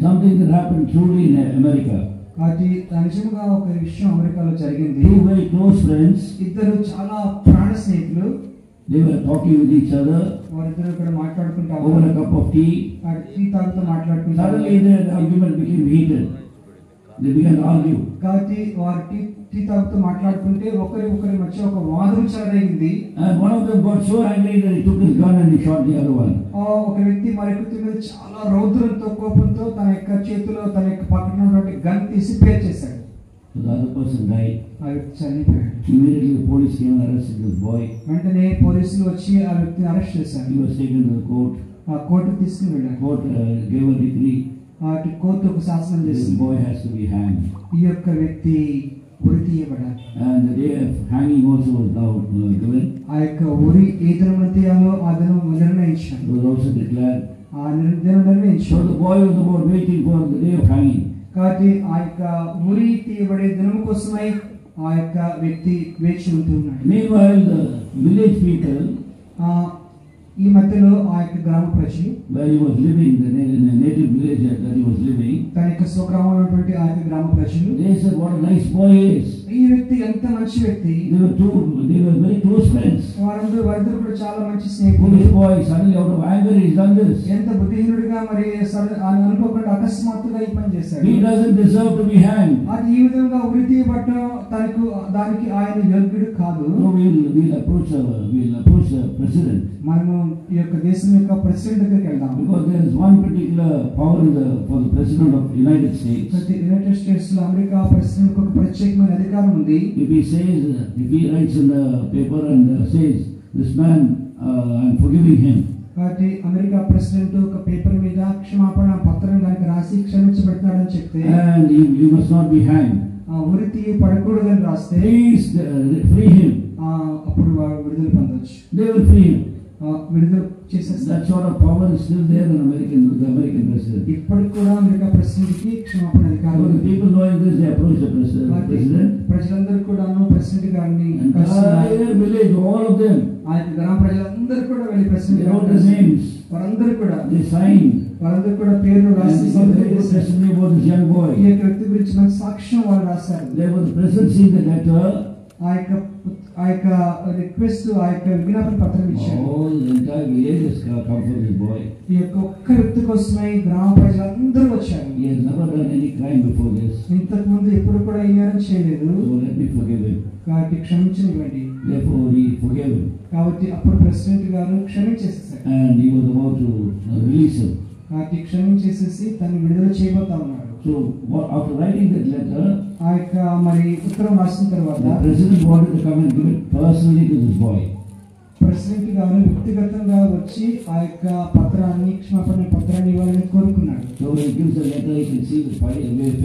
something that happened truly in America. అది నిజంగా ఒక విషయం అమెరికాలో జరిగింది. Two very close friends. ఇద్దరు చాలా ప్రాణ స్నేహితులు. They were talking with each other. వారిద్దరు కూడా మాట్లాడుకుంటా over a cup of tea. Tea తాగుతూ మాట్లాడుకుంటా. Suddenly their argument became heated. They began to argue. కాబట్టి వారు టీ తాగుతూ మాట్లాడుకుంటే ఒకరి మధ్య ఒక వాదన చెలరేగింది. And one of them got so angry that he took his gun and he shot the other one. ఒక వ్యక్తి మరొకరి మీద చాలా రౌద్రంతో కోపంతో తన యొక్క చేతిలో తన యొక్క పక్కన ఉన్నటువంటి గన్ తీసి పేర్ చేశాడు. So the other person died. ఆ వ్యక్తి చనిపోయాడు. Immediately the police came and arrested this boy. వెంటనే పోలీసులు వచ్చి ఆ వ్యక్తిని అరెస్ట్ చేశారు. He was taken to the court. ఆ కోర్టుకు తీసుకుని వెళ్ళారు. Court gave a decree. Court ఒక శాసనం చేసింది. This boy has to be hanged. ఈ యొక్క వ్యక్తి ఉరి తీయబడాలి. And the day of hanging also was now given. ఆ యొక్క ఉరి ఏ దినం తీయాలో ఆ దినం నిర్ణయించారు. It was also declared. ఆ దినం నిర్ణయించారు. So the boy was about waiting for the day of hanging. కాబట్టి ఆ యొక్క ఉరి తీయబడే దినం కోసమై ఆ యొక్క వ్యక్తి వేచి ఉంటున్నాడు. Meanwhile, the village people, ఈ మధ్యలో ఆ యొక్క గ్రామ ప్రజలు, where he was living, the native village that he was living, తన యొక్క స్వగ్రామంలో ఉన్నటువంటి ఆ యొక్క గ్రామ ప్రజలు, they said, what a nice boy he is. ఈ వ్యక్తి ఎంత మంచి వ్యక్తి. They were very close friends. వారిద్దరు కూడా చాలా మంచి స్నేహితులు. This boy suddenly out of anger he's done this. ఎంత బుద్ధిహీనుడిగా మరి అనుకోకుండా అకస్మాత్తుగా ఈ పని చేశాడు. He doesn't deserve to be hanged. అది ఈ విధంగా ఉరి తీయబడటం దానికి ఆయన యోగ్యుడు కాదు. So we'll approach the president. మనము ఈ యొక్క దేశం యొక్క ప్రెసిడెంట్ దగ్గరికి వెళ్దాం. Because there is one particular power for the president of United States. United states లో అమెరికా ప్రెసిడెంట్ కు ఒక ప్రత్యేకమైన అధికారం ఉంది. If he writes in the paper and says, this man, I'm forgiving him. కాబట్టి అమెరికా ప్రెసిడెంట్ ఒక paper మీద క్షమాపణ పత్రం కనుక రాసి క్షమించబడతాడని చెప్తే, and you must not be hanged. ఉరి తీయబడకూడదని రాస్తే, please free him. అప్పుడు వారు విడుదల పొందొచ్చు. They will free him. విడుదల చేసేస్తారు. That sort of power is still there in the American president. ఇప్పటికి కూడా అమెరికా ప్రెసిడెంట్ కి క్షమాపణ అధికారం ఉంది. People knowing this, they approach the president. ప్రజలందరూ కూడా ప్రెసిడెంట్ గారిని, entire village, all of them, ఆ యొక్క గ్రామ ప్రజలందరూ కూడా వెళ్ళి president they wrote the names. వారందరూ కూడా they signed. వారందరూ కూడా పేర్లు రాసి testimony about this young boy. ఈ యొక్క వ్యక్తి గురించి మంచి సాక్ష్యం వాళ్ళు రాశారు. Therefore the president seeing the letter, ఆ యొక్క రిక్వెస్ట్, ఆ యొక్క విజ్ఞాపన పత్రం ఇచ్చారు. all the entire village has come for this boy. ఈ యొక్క ఒక్క వ్యక్తి కోసమై గ్రామ ప్రజలందరూ వచ్చారు. He has never done any crime before this. ఇంతకు ముందు ఎప్పుడు కూడా ఈ నేరం చేయలేదు. So let me forgive him. కాబట్టి క్షమించనివ్వండి. Therefore he forgave him. కాబట్టి అప్పుడు ప్రెసిడెంట్ గారు క్షమించేసేసారు. And he was about to release him. కాబట్టి క్షమించేసేసి తను విడుదల చేయబోతా ఉన్నాడు. So after writing that letter, ఆ యొక్క మరి ఉత్తరం రాసిన తర్వాత the president wanted to come and give it personally to this boy. President గారు వ్యక్తిగతంగా వచ్చి ఆ యొక్క పత్రాన్ని, క్షమాపణ పత్రాన్ని ఇవ్వాలని కోరుకున్నాడు. So when he gives the letter, you can see the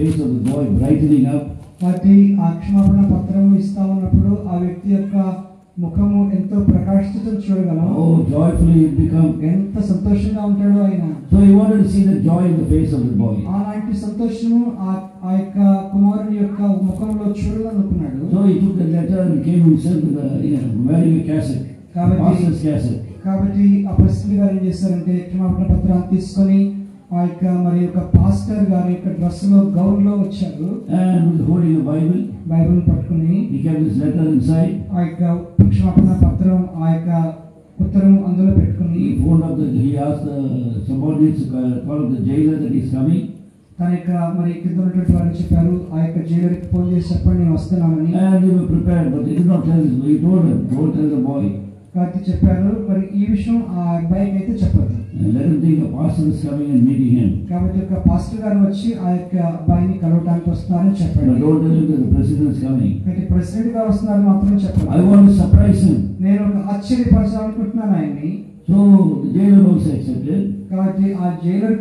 face of the boy brightening up. కాబట్టి ఆ క్షమాపణ పత్రం ఇస్తా ఉన్నప్పుడు ఆ వ్యక్తి యొక్క ముఖము ఎంతో ప్రకాశితం చూడగలం. Oh, joyfully it become. ఎంత సంతోషంగా ఉంటాడో ఆయన. So he wanted to see the joy in the face of the boy. అలాంటి సంతోషము ఆ యొక్క కుమారుని యొక్క ముఖంలో చూడాలనుకున్నాడు. So he took the letter and came himself with wearing a cassock, pastor's cassock. కాబట్టి ఆ ప్రెసిడెంట్ గారు ఏం చేశారంటే క్షమాపణ పత్రాన్ని తీసుకొని ఆ యొక్క మరి యొక్క పాస్టర్ గారి యొక్క డ్రెస్ లో, గౌన్ లో వచ్చారు. And holding a బైబిల్ పట్టుకుని, he kept his letter inside. ఆ యొక్క క్షమాపణ పత్రం, ఆ యొక్క ఉత్తరం అందులో పెట్టుకుని, he asked the subordinates to call the jailer that he's coming. తన యొక్క మరి కింద ఉన్నటువంటి వారిని చెప్పారు, ఆ యొక్క జైలర్కి ఫోన్ చేసి చెప్పండి నేను వస్తున్నామని. And they were prepared, but they did not tell him. He told him, don't tell the boy. కాబట్టి చెప్పారు, మరి ఈ విషయం ఆ అబ్బాయికి అయితే చెప్పదు. Let him think a pastor is coming and meeting him. కాబట్టి ఒక పాస్టర్ గారు వచ్చి ఆ యొక్క అబ్బాయిని కలవటానికి వస్తున్నారని చెప్పారు. But don't tell him that the president is coming. కాబట్టి ప్రెసిడెంట్ గారు వస్తున్నారు మాత్రం చెప్పారు. I want to surprise him. నేను ఒక ఆశ్చర్యపరచాలనుకుంటున్నాను ఆయన్ని. So the jailer also accepted. కాబట్టి ఆ జైలర్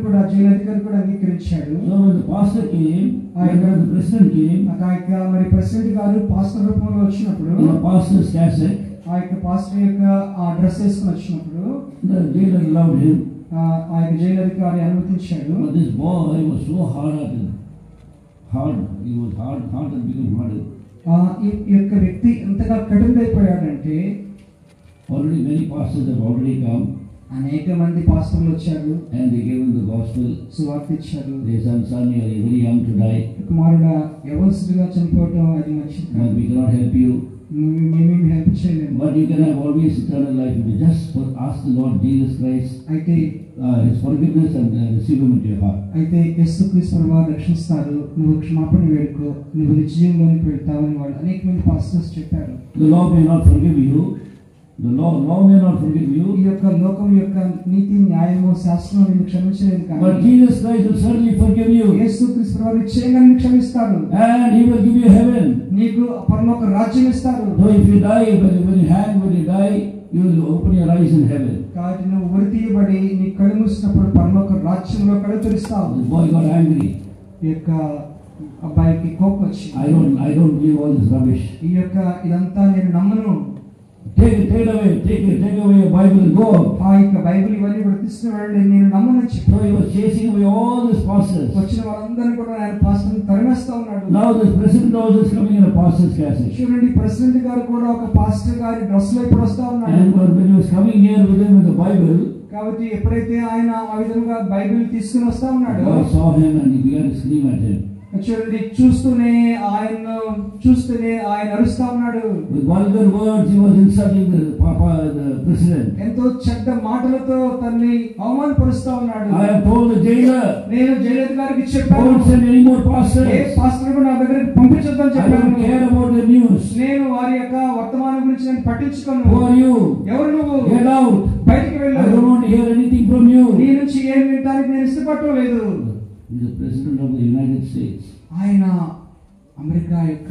అధికారి కూడా అంగీకరించాడు. So when the pastor came, when the president came, ఆ యొక్క మరి ప్రెసిడెంట్ గారు పాస్టర్ రూపంలో వచ్చినప్పుడు, the pastor's cassock, ఆ యొక్క పాస్టర్ యొక్క ఆ డ్రెస్ వేసుకుని వచ్చినప్పుడు the jailer allowed him. ఆ యొక్క జైలు అధికారి అనుమతించాడు. But this boy was so hard-hearted. He was hard and became harder. ఈ యొక్క వ్యక్తి ఎంతగా కఠినైపోయాడంటే, already many pastors have already come. అనేక మంది పాస్టర్లు వచ్చారు, and they gave him the gospel. సువార్త ఇచ్చారు. They said, son, you are very young to die, కుమారుడా యవనస్తుడిగా చనిపోవటం అది మంచిది but కాదు. we cannot help you. మేమేమి హెల్ప్ చేయలేము. But you can have always eternal life if you just ask the Lord Jesus Christ అయితే His forgiveness and receive Him into your heart. అయితే యేసుక్రీస్తు ప్రభువు రక్షిస్తారు, నువ్వు క్షమాపణ వేడుకో, నువ్వు నిత్యజీవంలోనికి వెళ్తావని వాళ్ళు అనేక మంది పాస్టర్స్ చెప్పారు. The law may not forgive you. The law may not forgive you. ఈ యొక్క లోకం యొక్క నీతి న్యాయము శాస్త్రం నిన్ను క్షమించలేదు But కానీ Jesus Christ will certainly forgive you. యేసుక్రీస్తు ప్రభువు నిశ్చయంగా నిన్ను క్షమిస్తాడు. And He will give you heaven. నీకు పరలోక రాజ్యం ఇస్తాడు. Though if you die, when you hang, when you die, you will open your eyes in heaven. కాబట్టి నువ్వు ఉరి తీయబడి నీ కళ్ళు మూసినప్పుడు పరలోక రాజ్యంలో కళ్ళు తెరుస్తావు. The boy got angry. ఈ యొక్క అబ్బాయికి కోపం వచ్చింది. I don't believe all this rubbish. ఈ యొక్క ఇదంతా నేను నమ్మను. Take away your Bible and go out. ఆ యొక్క బైబిల్ ఇవన్నీ కూడా తీసుకుని నేను నమ్మను చెప్పి So he was chasing away all these pastors. వచ్చిన వాళ్ళందరినీ కూడా ఆయన పాస్టర్ని తరిమేస్తా ఉన్నాడు. Now the president also is coming in a pastor's cassock. చూడండి, ప్రెసిడెంట్ గారు కూడా ఒక పాస్టర్ గారి డ్రెస్ లో ఇప్పుడు వస్తా ఉన్నాడు. And when he was coming here with him with the Bible, కాబట్టి ఎప్పుడైతే ఆయన ఆ విధంగా బైబిల్ తీసుకుని వస్తా ఉన్నాడు, God saw him and he began to scream at him. చూడండి, చూస్తూనే ఆయన అరుస్తా ఉన్నాడు. With vulgar words he was insulting the president. ఎంతో చెడ్డ మాటలతో తనని అవమానపరుస్తా ఉన్నాడు. I have told the jailer, నేను జైలు అధికారికి చెప్పాను, don't send any more pastors. A pastor కూడా నా దగ్గరికి పంపించొద్దని I చెప్పాను. don't care about the news. నేను వారి యొక్క వర్తమానం గురించి నేను పట్టించుకోను. Who are you? ఎవరు నువ్వు? Get out. బయటికి I వెళ్ళు. don't want to hear anything from you. నీ నుంచి ఏం వినడానికి నేను ఇష్టపడటం లేదు. He is the president of the United States. ఆయన అమెరికా యొక్క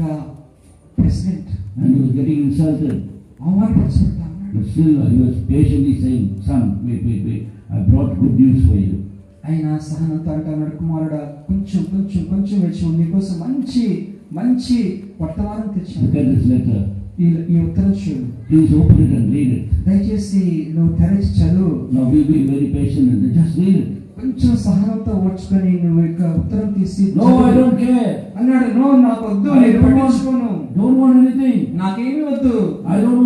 president. And he was getting insulted. అవమానపరుచుకుంటా ఉన్నాడు. But still he was patiently saying, son, wait, I brought good news for you. ఆయన సహనంతో అంటున్నాడు, కుమారుడా కొంచెం వచ్చి నీకోసం మంచి వర్తమానం తెచ్చాను. Look at this letter. ఈ ఉత్తరం చూడు. Please open it and read it. దయచేసి నువ్వు తెరచి చదువు. Now we be very patient and just read it. కొంచెం సహనంతో ఓర్చుకొని నువ్వు యొక్క ఉత్తరం తీసి No, I don't care. అన్నాడు. నో, నాకు వద్దు, I నేను పట్టించుకోను, don't want anything. నాకేమీ వద్దు. I don't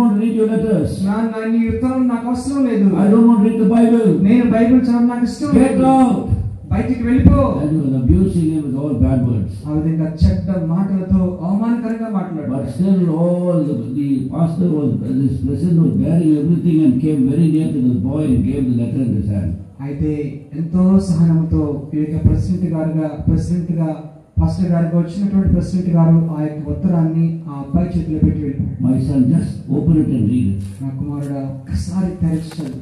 want to read your letters. నీ ఉత్తరం నాకు అవసరం లేదు. I don't want to read the Bible. నేను బైబిల్ చదవడం నాకు ఇష్టం Get లేదు. out. బయటికి వెళ్ళిపో. And he was abusing him with all bad words. ఆ విధంగా చెడ్డ మాటలతో అవమానకరంగా మాట్లాడాడు. But still all the pastor was, this president was bearing everything and came very near to the boy and gave the letter in his hand. అయితే ఎంతో సహనంతో ఈ యొక్క ప్రెసిడెంట్ గా పాస్టర్ గారికి వచ్చినటువంటి ప్రెసిడెంట్ గారు ఆ యొక్క ఉత్తరాన్ని ఆ అబ్బాయి చేతిలో పెట్టి వెళ్ళిపోయాడు. My son, just open it and read it. నా కుమారుడా, ఒక్కసారి తెరచి చదువు.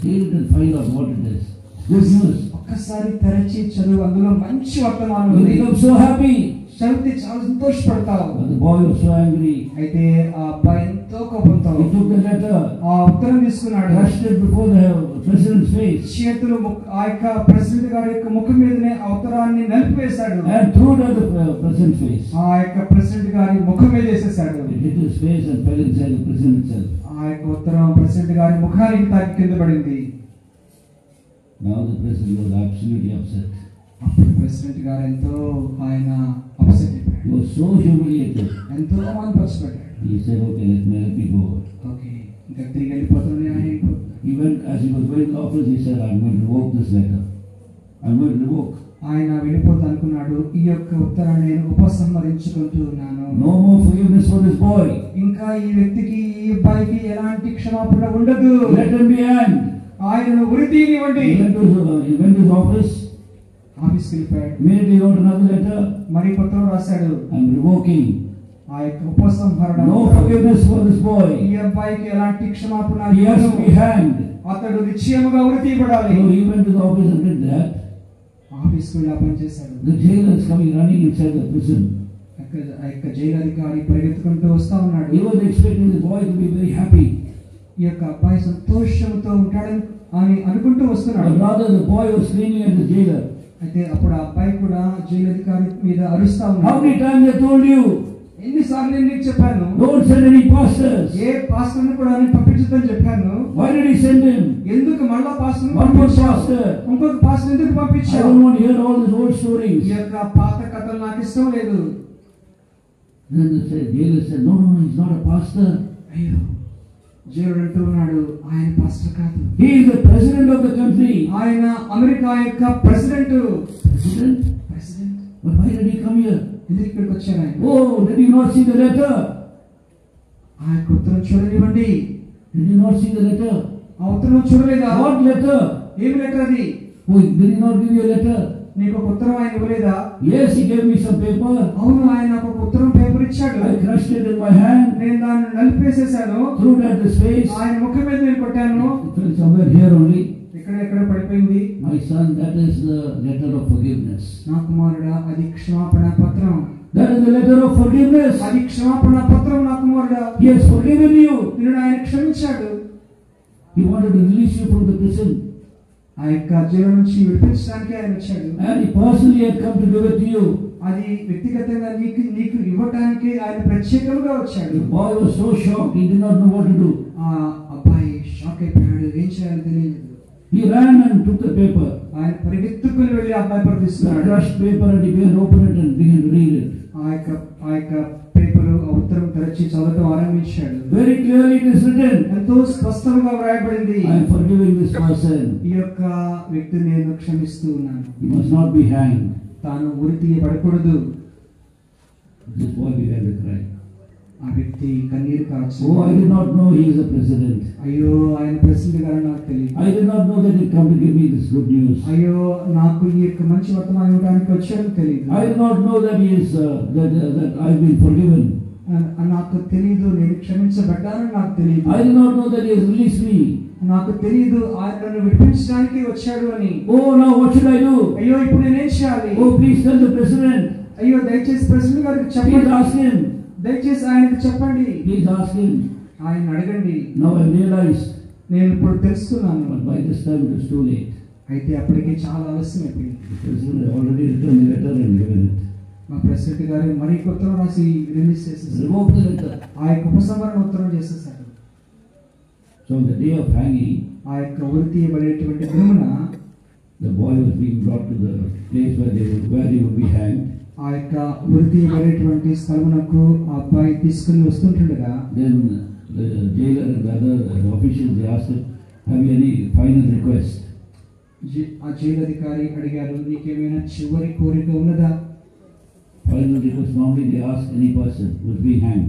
Read it and find out what it is. Good news. ఒక్కసారి తెరచి చదువు, అందులో మంచి వర్తమానం You ఉంది. become so happy. చదివితే చాలా సంతోషపడతావు. But the boy was so angry. అయితే ఆ అబ్బాయి ఎంతో కోపంతో He took the letter, ఆ ఉత్తరం తీసుకున్నాడు, crushed it before the president's face, చేతులు ఆ యొక్క ప్రెసిడెంట్ గారి యొక్క ముఖం మీదనే ఆ ఉత్తరాన్ని నలిపివేశాడు. and threw it at the president's face. ఆ యొక్క ప్రెసిడెంట్ గారి ముఖం మీద వేసేసాడు. It hit his face and fell inside the president itself. ఆ యొక్క ఉత్తరం ప్రెసిడెంట్ గారి ముఖానికి తాకి కింద పడింది. Now the president was absolutely upset. అప్పుడు ప్రెసిడెంట్ గారు ఎంతో ఆయన అప్సెట్ అయిపోయాడు. He was so humiliated. ఎంతో అవమానపరచబడ్డాడు. He said, okay, let me go. Okay, ఇంకా తిరిగి వెళ్ళిపోతుంది. ఆయన వెళ్ళిపోతుంది. He went, as he was going to the office, he said, I'm going to revoke this letter. I'm going to revoke. ఆయన వెళ్ళిపోతా అనుకున్నాడు, ఈ యొక్క ఉత్తరాన్ని నేను ఉపసంహరించుకుంటూ ఉన్నాను. No more forgiveness for this boy. ఇంకా ఈ వ్యక్తికి, ఈ అబ్బాయికి ఎలాంటి క్షమాపణ ఉండదు. Let him be hanged. ఆయనను ఉరి తీయనివ్వండి. He went to his office. ఆఫీస్కి వెళ్ళిపోయాడు. Immediately he wrote another letter. మరి పత్రం రాశాడు. I'm revoking. ఆ యొక్క ఉపసంహరణ. No forgiveness for this boy. ఈ అబ్బాయికి ఎలాంటి క్షమాపణ He has to be hanged. అతడు నిశ్చయముగా ఉరి తీయబడాలి. So he went to the office and did that. ఆఫీస్కి వెళ్ళి ఆ పని చేశాడు. The jailer is coming running inside the prison. ఆ యొక్క జైలు అధికారి పరిగెత్తుకుంటూ వస్తా ఉన్నాడు. He was expecting the boy to be very happy. ఈ యొక్క అబ్బాయి సంతోషంతో ఉంటాడని అని అనుకుంటూ వస్తున్నాడు. But rather the boy was screaming at the jailer. అయితే అప్పుడు ఆ అబ్బాయి కూడా జైలు అధికారి మీద అరుస్తా ఉన్నాడు. How many times I told you? ఎన్నిసార్లు నేను నీకు చెప్పాను, Don't send any pastors. ఏ పాస్టర్ని కూడా నేను పంపించొద్దని చెప్పాను. Why did he send him? ఎందుకు మళ్ళా పాస్టర్ని One more పంపించావు? pastor. ఇంకొక పాస్టర్ ఎందుకు I పంపించావు? don't want to hear all these old ఈ stories. యొక్క పాత కథలు నాకు ఇష్టం లేదు. Then the jailer said, no, he's not a pastor. అయ్యో, జైలుడు అంటున్నాడు ఆయన పాస్టర్ కాదు. He is the president of the country. ఆయన అమెరికా యొక్క president. President? But why did he come here? ఎందుకు ఇక్కడికి వచ్చారు ఆయన? Oh, did you not see the letter? ఆ ఉత్తరం చూడనివ్వండి. Did you not see the letter? ఆ ఉత్తరం చూడలేదా? What letter? ఏమి లెటర్ అది? Oh, did he not give you a letter? నీకు ఒక ఉత్తరం ఆయన ఇవ్వలేదా? Yes, he gave me some paper. అవును, ఆయన నాకు ఒక ఉత్తరం పేపర్ ఇచ్చాడు. I crushed it in my hand. నేను దాన్ని నలిపేసేసాను. Threw it at his face. ఆయన ముఖం మీద నేను కొట్టాను. It fell somewhere here only. ఎక్కడ పడిపోయింది. My son, that is the letter of forgiveness. నా కుమారుడా, అది క్షమాపణ పత్రం. That is the letter of forgiveness. అది క్షమాపణ పత్రం నా కుమారుడా. He has forgiven you. నిన్ను ఆయన క్షమించాడు. He wanted to release you from the prison. ఆ యొక్క జైలు నుంచి విడిపించడానికి ఆయన వచ్చాడు. And he personally had come to give it to you. అది వ్యక్తిగతంగా నీకు ఇవ్వటానికి ఆయన ప్రత్యేకంగా వచ్చాడు. The boy was so shocked, he did not know what to do. ఆ అబ్బాయి షాక్ అయిపోయాడు, ఏం చేయాలో తెలియదు. He ran and took the paper. ఆయన పరిగెత్తుకుని వెళ్ళి ఆ పేపర్ The తీసుకున్నాడు. crushed paper, and he began to open it and began to read it. ఆ యొక్క పేపరు ఆ ఉత్తరం తెరచి చదవటం ఆరంభించాడు. Very clearly it is written. ఎంతో స్పష్టంగా వ్రాయబడింది. I am forgiving this person. ఈ యొక్క వ్యక్తిని నేను క్షమిస్తూ ఉన్నాను. He must not be hanged. తాను ఉరి తీయబడకూడదు. This boy began to cry. ఆ వ్యక్తి కన్నీరు కాచి, Oh, I did not know he is a president. అయ్యో ఆయన ప్రెసిడెంట్ గారు నాకు తెలియదు. I did not know that he come to give me this good news. అయ్యో నాకు ఈ యొక్క మంచి వర్తమానం ఇవ్వడానికి వచ్చాడని తెలియదు. I did not know that he is that I have been forgiven. నాకు తెలియదు, నేను క్షమించబడ్డానని నాకు తెలియదు. I did not know that he has released me. నాకు తెలియదు ఆయన నన్ను విడిపించడానికి వచ్చాడు అని. Oh, now what should I do? అయ్యో ఇప్పుడు నేనేం చేయాలి? Oh, please tell the president. అయ్యో దయచేసి ప్రెసిడెంట్ గారికి Please చెప్పండి. ask him. దయచేసి ఆయనకు చెప్పండి. Please ask him. ఆయన అడగండి. Now I realized, నేను ఇప్పుడు తెలుసుకున్నాను. but by this time it is too late. అయితే అప్పటికే చాలా ఆలస్యం అయిపోయింది. The president had already written the letter and given it. మా ప్రెసిడెంట్ గారు మరీ ఉత్తరం రాసి రిలీజ్ చేసేసారు. Revoked the letter. ఆ యొక్క ఉపసంహరణ ఉత్తరం చేసేసారు. So on the day of hanging, ఆ యొక్క ఉరి తీయబడేటువంటి దినమున the boy was being brought to the place where he would be hanged. ఆ యొక్క ఉరి తీయబడేటువంటి స్థలమునకు ఆ అబ్బాయి తీసుకుని వస్తుంటుండగా, Then the jailer and the other officials, they asked him, have you any final request? ఆ jail అధికారి అడిగారు, నీకేమైనా చివరి కోరిక ఉన్నదా? Final request, normally they ask any person who is being hanged.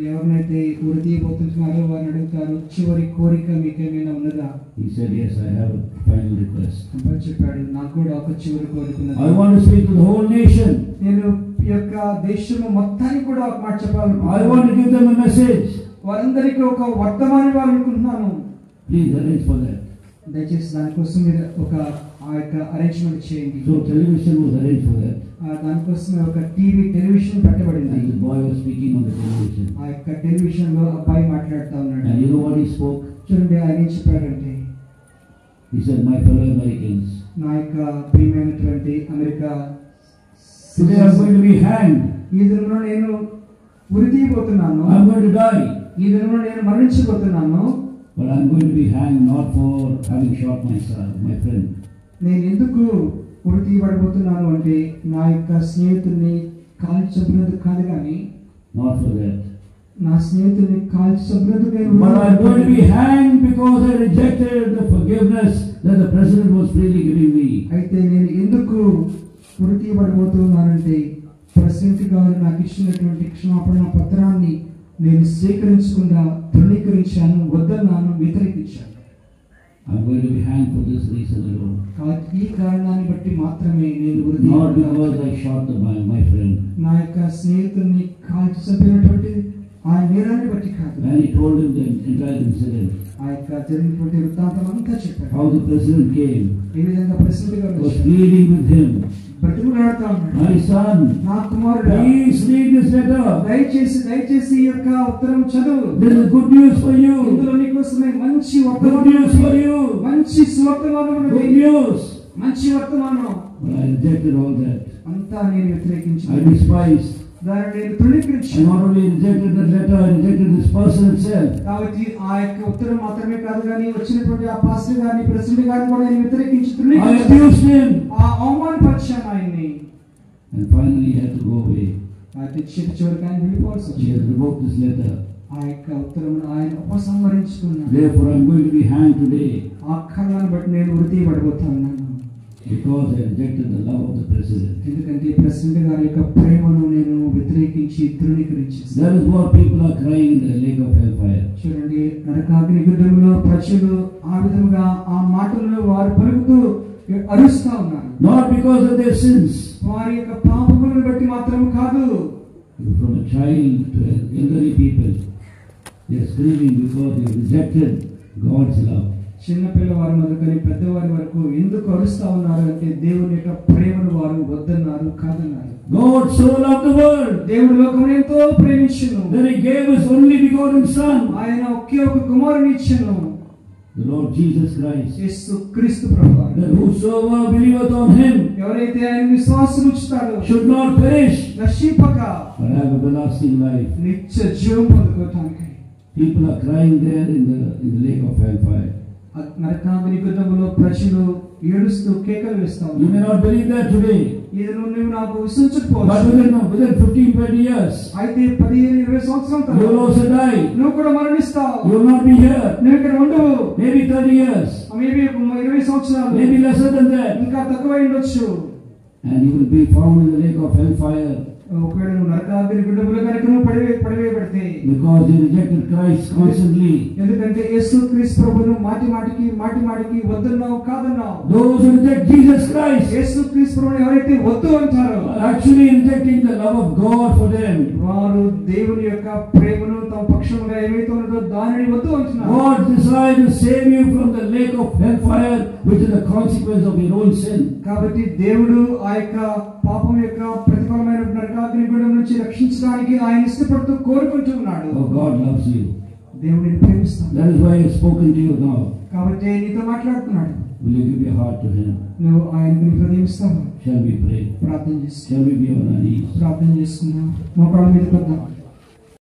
ఎవరినైతే ఉరి తీయబోతున్నారో వారిని అడుగుతారు, చివరి కోరిక మీకేమైనా ఉన్నదా? He said, yes, I have a final request. అబ్బాయి చెప్పాడు, నాకు కూడా ఒక చివరి కోరిక ఉన్నది. I want to speak to the whole nation. నేను ఈ యొక్క దేశము మొత్తానికి కూడా ఒక మాట I చెప్పాలనుకుంటున్నాను. want to give them a message. వారందరికీ ఒక వర్తమానం ఇవ్వాలనుకుంటున్నాను. Please arrange for that. దయచేసి దానికోసం మీరు ఒక ఆ యొక్క అరేంజ్మెంట్ చేయండి. So television was arranged for that. దానికోసం ఒక టెలివిజన్ పెట్టబడింది. And the boy was speaking on the television. ఆ యొక్క టెలివిజన్ లో అబ్బాయి మాట్లాడుతూ ఉన్నాడు. And you know what he spoke? చూడండి ఆయన ఏం చెప్పాడంటే, He said, my fellow Americans, నా యొక్క ప్రియమైనటువంటి America, today I'm going to be hanged. ఈ దినంలో నేను ఉరి తీయబోతున్నాను. I'm going to die. ఈ దినంలో నేను మరణించబోతున్నాను. But I'm going to be hanged not for having shot my son, my friend. నేను ఎందుకు ఉరి తీయబడబోతున్నాను అంటే నా యొక్క స్నేహితుడిని కాల్చి చంపినందుకు కాదు, కానీ Not for that. నా స్నేహితుడిని కాల్చి చంపినందుకు But I'm going to be hanged because I rejected the forgiveness that the president was freely giving me. అయితే నేను ఎందుకు ఉరి తీయబడబోతున్నానంటే ప్రెసిడెంట్ గారు నాకు ఇచ్చినటువంటి క్షమాపణ పత్రాన్ని నేను స్వీకరించకుండా తృణీకరించాను, వద్దన్నాను, వ్యతిరేకించాను. I'm going to be hanged for this reason alone. ఈ కారణాన్ని బట్టి మాత్రమే నేను ఉరి Not తీయబడ్డాను. because I shot my friend. నా యొక్క స్నేహితుడిని కాల్చి చంపినటువంటి ఆ నేరాన్ని బట్టి కాదు. And he told him the entire incident. ఆ యొక్క జరిగినటువంటి వృత్తాంతం అంతా చెప్పాడు. How the president came, ఏ విధంగా ప్రెసిడెంట్ గారు was pleading with him. బ్రతిమలాడుతా ఉన్నాడు, My son, నా కుమారుడు, please read this letter. దయచేసి ఈ యొక్క ఉత్తరం చదువు. There is good news for you. ఇందులో నీకోసమే మంచి Good వర్తమానం news for you. మంచి సువర్తమానం ఉన్నది. Good news. మంచి వర్తమానం. But I rejected all that. అంతా నేను I వ్యతిరేకించాను, despised. దాన్ని నేను I తృణీకరించాను. not only rejected that letter, I rejected this person itself. కాబట్టి ఆ యొక్క ఉత్తరం మాత్రమే కాదు, కానీ వచ్చినటువంటి ఆ పాస్టర్ గారిని, ప్రెసిడెంట్ గారిని కూడా నేను వ్యతిరేకించి I తృణీకరించాను. abused him. ఆ అవమానపరిచాను ఆయన్ని. And finally he had to go away. చివరికి ఆయన వెళ్ళిపోవాల్సి He వచ్చింది. had revoked this letter. ఆ యొక్క ఉత్తరమును ఆయన ఉపసంహరించుకున్నాడు. Therefore I am going to be hanged today ఆ కారణాన్ని బట్టి నేను వృత్తి పడిపోతాను because I rejected the love of the president. ఎందుకంటే ప్రెసిడెంట్ గారి యొక్క ప్రేమను నేను వ్యతిరేకించి ధృవీకరించేసాను. That is what people are crying in the lake of hellfire. చూడండి, నరకాగ్ని గుండంలో ప్రజలు ఆ విధంగా ఆ మాటలను వారు పలుకుతూ అరుస్తా ఉన్నారు. Not because of their sins. వారి యొక్క పాపములను బట్టి మాత్రం కాదు. From a child to elderly people, they are screaming because they rejected God's love. చిన్న పిల్లవారి మొదలుకొని పెద్దవారి వరకు ఎందుకు అరుస్తా ఉన్నారు అంటే దేవుని యొక్క ప్రేమను వారు వద్దన్నారు, కాదన్నారు. God so loved the world. దేవుడు లోకమును ఎంతో ప్రేమించెను. Then he gave his only begotten son. ఆయన ఒకే ఒక కుమారుని ఇచ్చెను. The Lord Jesus Christ. యేసు క్రీస్తు ప్రభువారు. That whosoever believeth on him ఎవరైతే ఆయన విశ్వాసం ఉంచుతారో should not perish నశింపక but have everlasting life. నిత్య జీవం పొందుకోవటానికి. People are crying there in the lake of hellfire. నరకాగ్ని గుండములో ప్రజలు ఏడుస్తూ కేకలు వేస్తా ఉన్నారు. You may not believe that today. ఇది నువ్వు నాకు విశ్వసించకపోవచ్చు. But within 15-20 years, అయితే 15-20 సంవత్సరాల you will తర్వాత also die. నువ్వు కూడా మరణిస్తావు. You will not be here. నువ్వు ఇక్కడ ఉండవు. Maybe 30 years. మేబీ 20 సంవత్సరాలు, Maybe lesser than that. ఇంకా తక్కువ ఉండొచ్చు. And you will be found in the lake of hellfire. ఒకవేళ నువ్వు నరకాగ్ని గుండములో కనుక నువ్వు పడివేయబడితే, Because you rejected Christ constantly. ఎందుకంటే యేసు క్రీస్తు ప్రభువును మాటి మాటికి వద్దన్నావు, కాదన్నావు. Those who reject Jesus Christ యేసు క్రీస్తు ప్రభువును ఎవరైతే వద్దు అంటారో are actually rejecting the love of God for them. వారు దేవుని యొక్క ప్రేమను తమ పక్షముగా ఏమైతే ఉన్నదో దానిని వద్దు అంటున్నారు. God decided to save you from the lake of hellfire, which is the consequence of your own sin. కాబట్టి దేవుడు ఆ యొక్క పాపం యొక్క ప్రతిఫలమైన నరకాగ్ని గుండం నుంచి రక్షించడానికి ఆయన ఇష్టపడుతూ కోరుకుంటూ ఉన్నాడు. Oh, God loves you. దేవుడిని ప్రేమిస్తాడు. That is why I have spoken to you now. కాబట్టి నీతో మాట్లాడుతున్నాడు. Will you give your heart to him? నువ్వు ఆయనని హృదయిస్తావా? Shall we pray? ప్రార్థన చేస్తాం. Shall we be on our knees? ప్రార్థన చేసుకుందాం. మోకాళ్ళ మీద కొద్దాం.